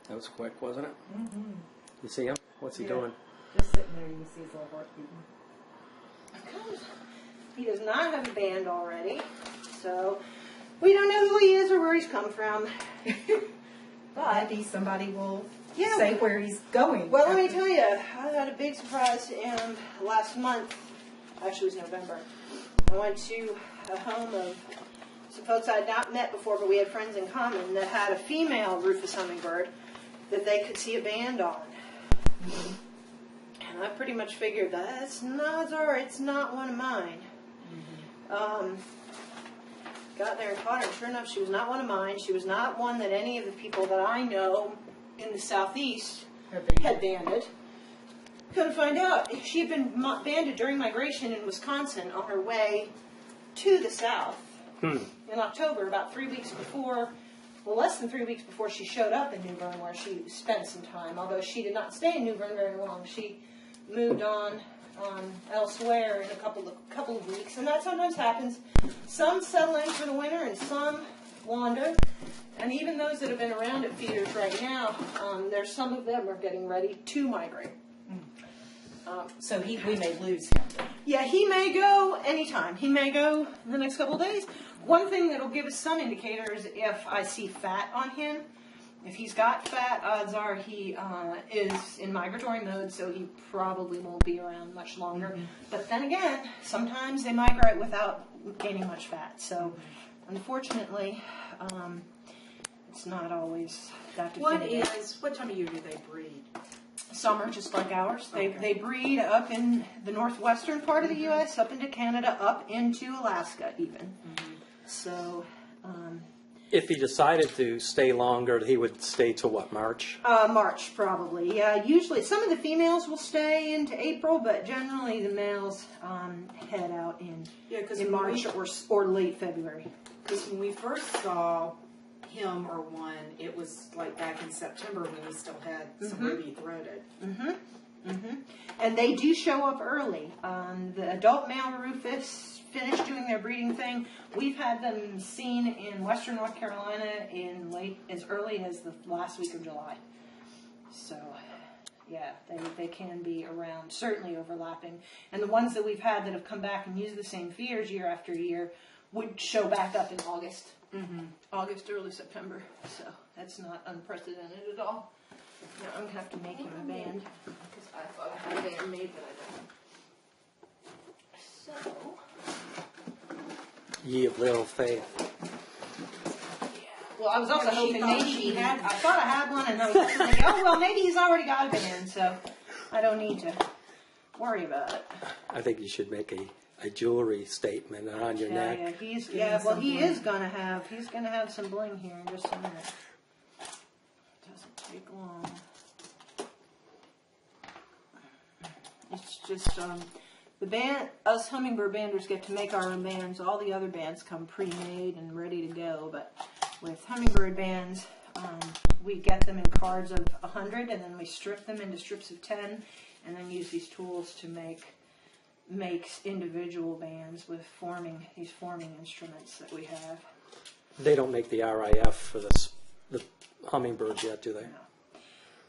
That was quick, wasn't it? Mm-hmm. You see him? What's he doing? Just sitting there, you can see his little heart beating. He does not have a band already, so we don't know who he is or where he's come from. But maybe somebody will say where he's going. Well, let me tell you, I had a big surprise to him last month. Actually, it was November. I went to a home of some folks I had not met before, but we had friends in common that had a female Rufous hummingbird that they could see a band on. Mm-hmm. And I pretty much figured it's not one of mine. Mm-hmm. Got there and caught her, and sure enough, she was not one of mine. She was not one that any of the people that I know in the southeast had banded. Couldn't find out. She had been banded during migration in Wisconsin on her way to the south in October, about 3 weeks before, well, less than 3 weeks before she showed up in New Bern, where she spent some time. Although she did not stay in New Bern very long. She moved on elsewhere in a couple of weeks, and that sometimes happens. Some settle in for the winter, and some wander. And even those that have been around at feeders right now, there's some of them are getting ready to migrate. So we may lose him. Yeah, he may go anytime. He may go in the next couple of days. One thing that will give us some indicator is if I see fat on him. If he's got fat, odds are he is in migratory mode, so he probably won't be around much longer. Mm-hmm. But then again, sometimes they migrate without gaining much fat. So, unfortunately, it's not always that definitive. What time of year do they breed? Summer, just like ours. They breed up in the northwestern part of the U.S., up into Canada, up into Alaska even. Mm-hmm. So... if he decided to stay longer, he would stay till what, March? March, probably. Yeah, usually some of the females will stay into April, but generally the males head out in March or late February. Because when we first saw him or one, it was like back in September when we still had some ruby-throated. Mm-hmm. Mm-hmm. And they do show up early. The adult male Rufous finished doing their breeding thing. We've had them seen in western North Carolina as early as the last week of July. So, yeah, they can be around, certainly overlapping. And the ones that we've had that have come back and used the same feeders year after year would show back up in August. Mm-hmm. August, early September. So that's not unprecedented at all. Now I'm going to have to make him a band because I thought I had a band made, but I don't. So... Ye of little faith. Well, I was also hoping maybe he had... I thought I had one, and I was thinking, oh, well, maybe he's already got a band, so I don't need to worry about it. I think you should make a jewelry statement on your neck. Yeah, he is going to have... He's going to have some bling here in just a minute. Doesn't take long. It's just... the band, us hummingbird banders get to make our own bands. All the other bands come pre-made and ready to go. But with hummingbird bands, we get them in cards of 100, and then we strip them into strips of 10, and then use these tools to make individual bands with these forming instruments that we have. They don't make the RIF for the hummingbirds yet, do they? No.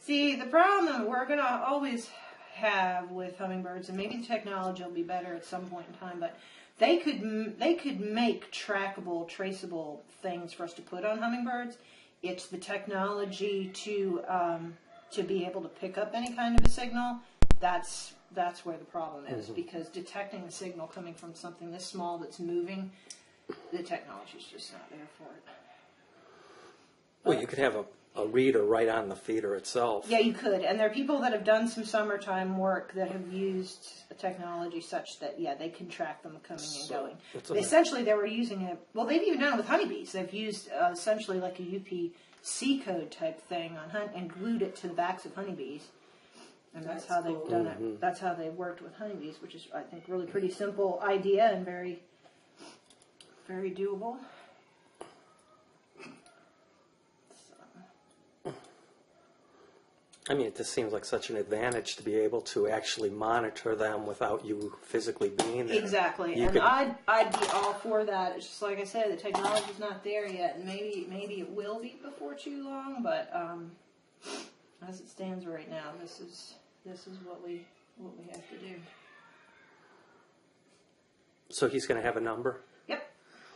See, the problem that we're going to always have with hummingbirds, and maybe the technology will be better at some point in time, but they could make trackable, traceable things for us to put on hummingbirds. It's the technology to be able to pick up any kind of a signal. That's where the problem is, because detecting a signal coming from something this small that's moving, the technology is just not there for it. Well, you could have a reader right on the feeder itself. Yeah, you could. And there are people that have done some summertime work that have used a technology such that, they can track them coming and going. Essentially, they were using it. Well, they've even done it with honeybees. They've used essentially like a UPC code type thing and glued it to the backs of honeybees. And that's how they've done it. That's how they've worked with honeybees, which is, I think, really pretty simple idea and very, very doable. I mean, it just seems like such an advantage to be able to actually monitor them without you physically being there. Exactly, I'd be all for that. It's just like I said, the technology's not there yet, and maybe it will be before too long. But as it stands right now, this is what we have to do. So he's going to have a number? Yep.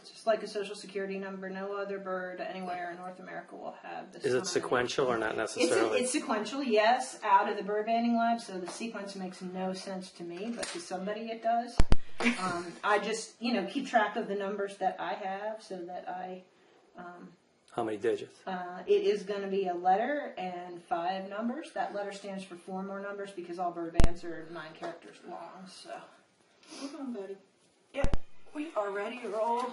Just like a social security number, no other bird anywhere in North America will have this. Is it sequential or not necessarily? It's sequential, yes, out of the bird banding lab, so the sequence makes no sense to me, but to somebody it does. I just, keep track of the numbers that I have so that I... How many digits? It is going to be a letter and 5 numbers. That letter stands for 4 more numbers because all bird bands are 9 characters long, so... Hold on, buddy. Yep, we are ready to roll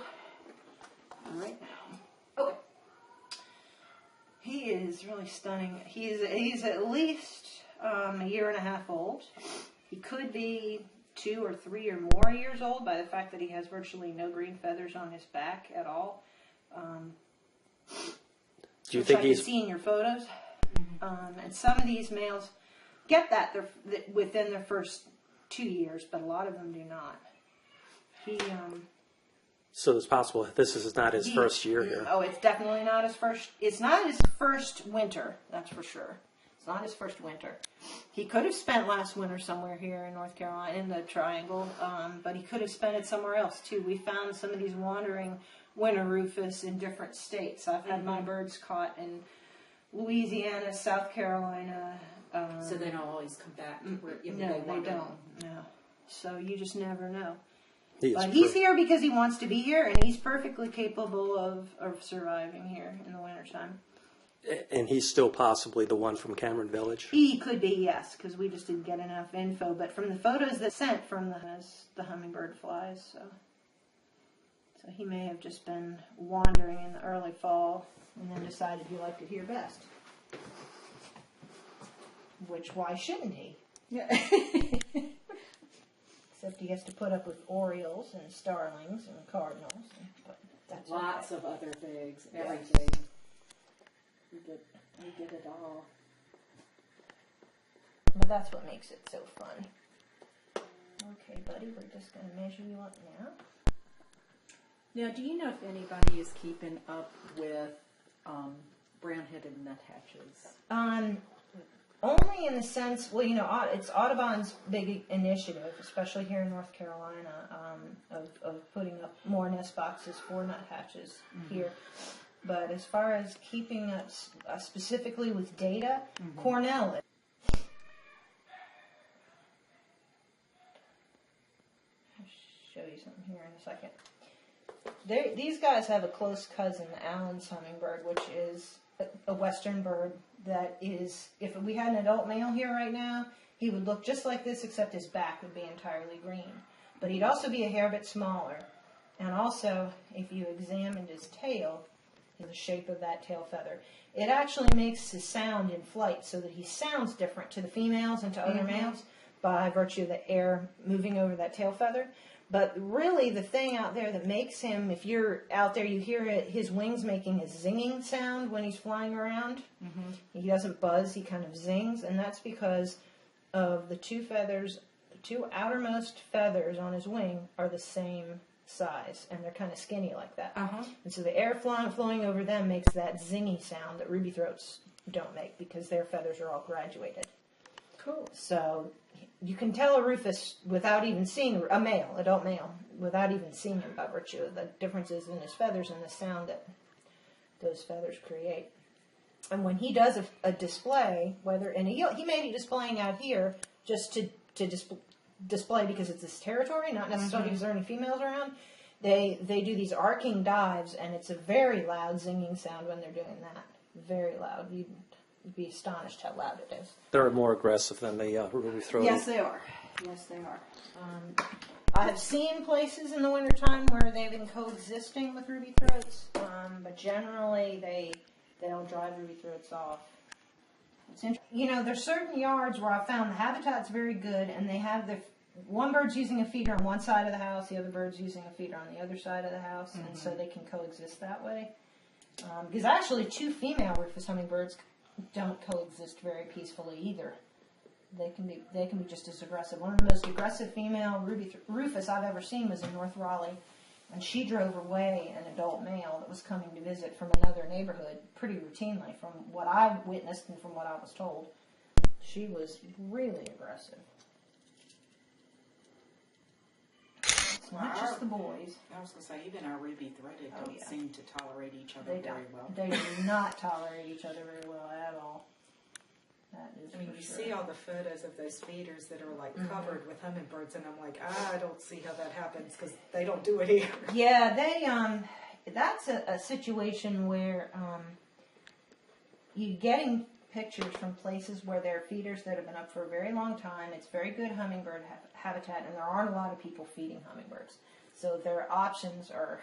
right now. Okay. He is really stunning. He's at least a year and a half old. He could be 2 or 3 or more years old by the fact that he has virtually no green feathers on his back at all. Do you think he's... I can see in your photos. And some of these males get that within their first 2 years, but a lot of them do not. So it's possible this is not his first year here. Oh, it's definitely not his first. It's not his first winter, that's for sure. It's not his first winter. He could have spent last winter somewhere here in North Carolina, in the Triangle, but he could have spent it somewhere else too. We found some of these wandering winter rufous in different states. I've had my birds caught in Louisiana, South Carolina. So they don't always come back. No, they don't. No. So you just never know. But he's here because he wants to be here, and he's perfectly capable of surviving here in the wintertime. And he's still possibly the one from Cameron Village? He could be, yes, because we just didn't get enough info. But from the photos that sent from the hummingbird flies, so he may have just been wandering in the early fall and then decided he liked it here best. Which, why shouldn't he? Yeah. Except he has to put up with orioles and starlings and cardinals. But that's Lots okay. of other things, everything. We get it all. But that's what makes it so fun. Okay, buddy, we're just going to measure you up now. Now, do you know if anybody is keeping up with brown-headed nuthatches? Only in the sense, it's Audubon's big initiative, especially here in North Carolina, of putting up more nest boxes for nuthatches here. But as far as keeping up specifically with data, Cornell. I'll show you something here in a second. These guys have a close cousin, the Allen's hummingbird, which is a western bird that is, if we had an adult male here right now, he would look just like this, except his back would be entirely green. But he'd also be a hair bit smaller. And also, if you examined his tail, the shape of that tail feather, it actually makes his sound in flight so that he sounds different to the females and to other males by virtue of the air moving over that tail feather. But really, the thing out there that makes him, if you're out there, you hear his wings making a zinging sound when he's flying around. He doesn't buzz, he kind of zings, and that's because of the two outermost feathers on his wing are the same size, and they're kind of skinny like that. And so the air flowing over them makes that zingy sound that ruby throats don't make because their feathers are all graduated. Cool. So you can tell a rufous without even seeing adult male, without even seeing him by virtue of the differences in his feathers and the sound that those feathers create. And when he does a display, he may be displaying out here just to display because it's his territory, not necessarily because there are any females around. They do these arcing dives, and it's a very loud zinging sound when they're doing that. Very loud. You'd be astonished how loud it is. They're more aggressive than the ruby-throated. Yes, they are. Yes, they are. I have seen places in the wintertime where they've been coexisting with ruby throats, but generally they don't drive ruby throats off. It's interesting. There's certain yards where I found the habitat's very good, and they have one bird's using a feeder on one side of the house, the other bird's using a feeder on the other side of the house, and so they can coexist that way. Because actually, 2 female rufous hummingbirds don't coexist very peacefully either. They can be just as aggressive. One of the most aggressive female rufous I've ever seen was in North Raleigh And she drove away an adult male that was coming to visit from another neighborhood pretty routinely, from what I witnessed and from what I was told. She was really aggressive. It's not just the boys. I was going to say, even our ruby-throated don't seem to tolerate each other They very don't. well. They do not tolerate each other very well at all. That is I mean, for you sure. see all the photos of those feeders that are like covered with hummingbirds, and I'm like, I don't see how that happens because they don't do it here. Yeah, they that's a situation where you're getting pictures from places where there are feeders that have been up for a very long time. It's very good hummingbird habitat, and there aren't a lot of people feeding hummingbirds. So their options are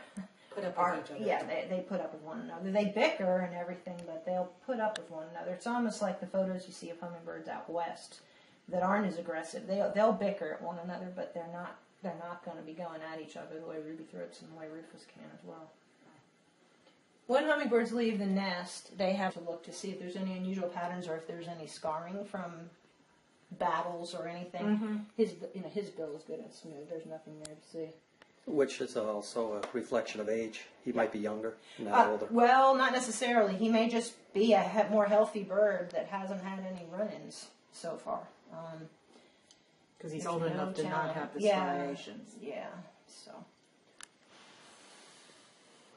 Put up with each other. Yeah, they put up with one another. They bicker and everything, but they'll put up with one another. It's almost like the photos you see of hummingbirds out west that aren't as aggressive. They'll bicker at one another, but they're not going to be going at each other the way ruby throats and the way Rufous can as well. When hummingbirds leave the nest, they have to look to see if there's any unusual patterns or if there's any scarring from battles or anything. His bill is good and smooth. There's nothing there to see. Which is also a reflection of age. He might be younger, not older. Well, not necessarily. He may just be a more healthy bird that hasn't had any run-ins so far. Because he's old enough to not have the striations. Yeah, so.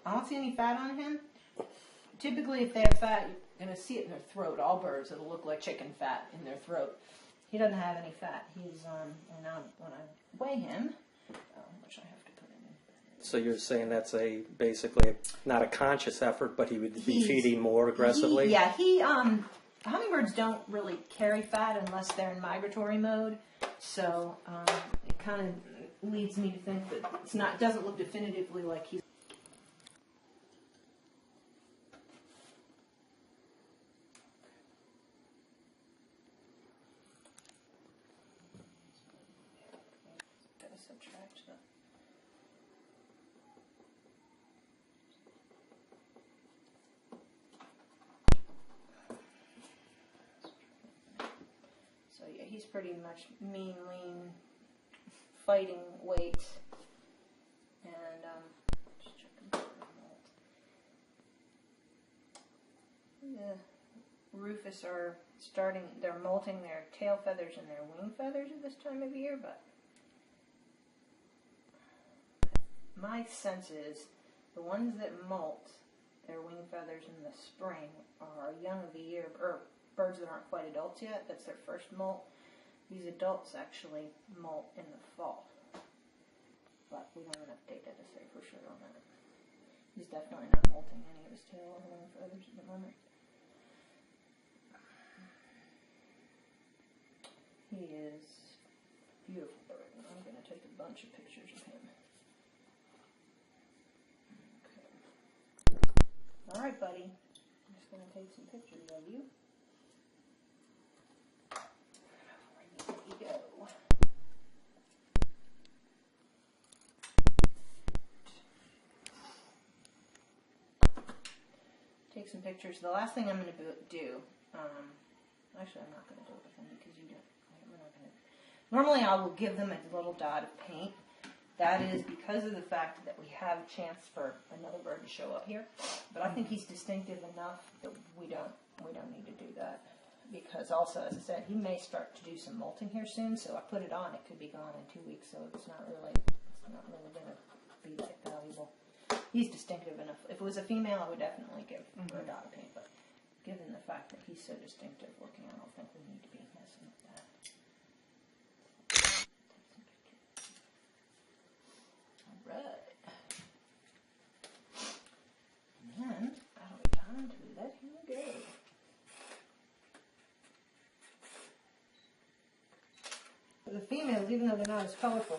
I don't see any fat on him. Typically, if they have fat, you're going to see it in their throat. All birds, it'll look like chicken fat in their throat. He doesn't have any fat. He's, and now when I weigh him, which I have to put in. So you're saying that's basically not a conscious effort, but he would be feeding more aggressively? Hummingbirds don't really carry fat unless they're in migratory mode. So it kind of leads me to think that it doesn't look definitively like he's. He's pretty much mean, lean, fighting weight, and just checking for molt. The Rufous are they're molting their tail feathers and their wing feathers at this time of year, but my sense is the ones that molt their wing feathers in the spring are young of the year, or birds that aren't quite adults yet. That's their first molt. These adults actually molt in the fall, but we don't have enough data to say for sure on that. He's definitely not molting any of his tail or wing feathers at the moment. He is a beautiful bird, and I'm going to take a bunch of pictures of him. Okay. All right, buddy. I'm just going to take some pictures of you. Go. Take some pictures. The last thing I'm going to do, actually I'm not going to do it with them because we're not going to. Normally I will give them a little dot of paint. That is because of the fact that we have a chance for another bird to show up here. But I think he's distinctive enough that we don't need to do that. Because also, as I said, he may start to do some molting here soon, so I put it on. It could be gone in 2 weeks, so it's not really going to be that valuable. He's distinctive enough. If it was a female, I would definitely give her a dot of paint, but given the fact that he's so distinctive looking, I don't think we need to be messing with that. All right. And then, that'll be time to let him go. The females, even though they're not as colorful,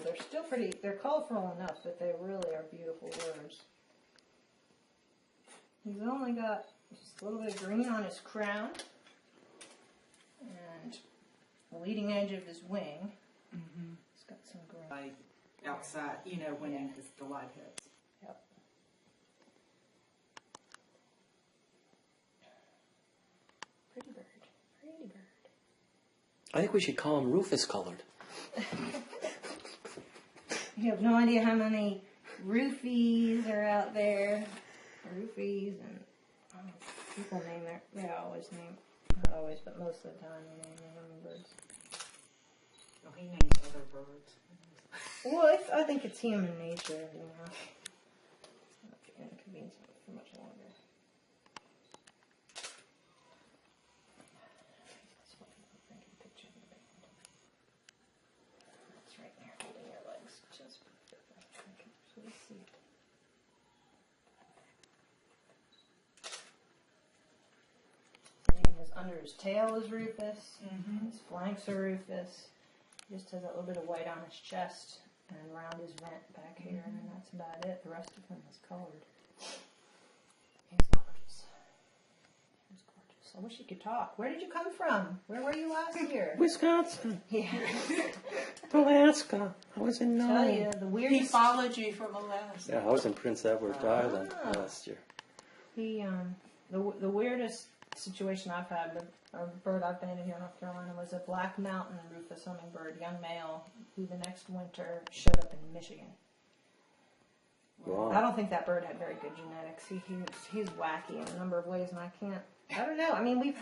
they're colorful enough that they really are beautiful birds. He's only got just a little bit of green on his crown and the leading edge of his wing. He's got some green. Like outside, when the light hits. Yep. Pretty bird. Pretty bird. I think we should call him Rufous colored. You have no idea how many Roofies are out there. Roofies and people name they always name, not always, but most of the time they name the hummingbirds. Oh, he names other birds. Well, I think it's human nature, you know. It's not inconvenient for much longer. That's right there, holding your legs just perfect. I can actually see it. And under his tail is Rufous. His flanks are Rufous. He just has a little bit of white on his chest and around his vent back here, and that's about it. The rest of him is colored. He's gorgeous. He's gorgeous. I wish he could talk. Where did you come from? Where were you last year? Wisconsin, Yeah. Alaska. I was in Tell Nome. you, the He weirdest. followed you from Alaska. Yeah, I was in Prince Edward Island last year. He, the weirdest situation I've had with a bird I've been in here in North Carolina was a black mountain Rufous hummingbird, young male, who the next winter showed up in Michigan. Wow. I don't think that bird had very good genetics. He's wacky in a number of ways, and I don't know. I mean, we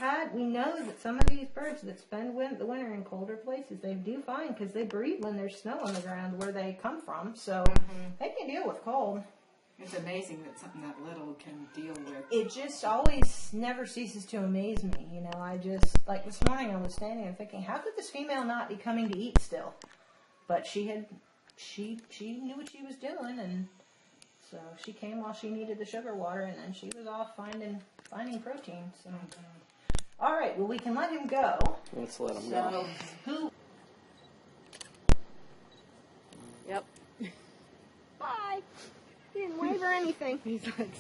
know that some of these birds that spend the winter in colder places, they do fine because they breed when there's snow on the ground where they come from, so they can deal with cold. It's amazing that something that little can deal with. It just always never ceases to amaze me. You know, I just, like this morning I was standing and thinking, how could this female not be coming to eat still? But she knew what she was doing, and so she came while she needed the sugar water, and then she was off finding protein. So, all right, well we can let him go. Let's let him go. So, who? Yep. Bye. He didn't wave or anything. He's like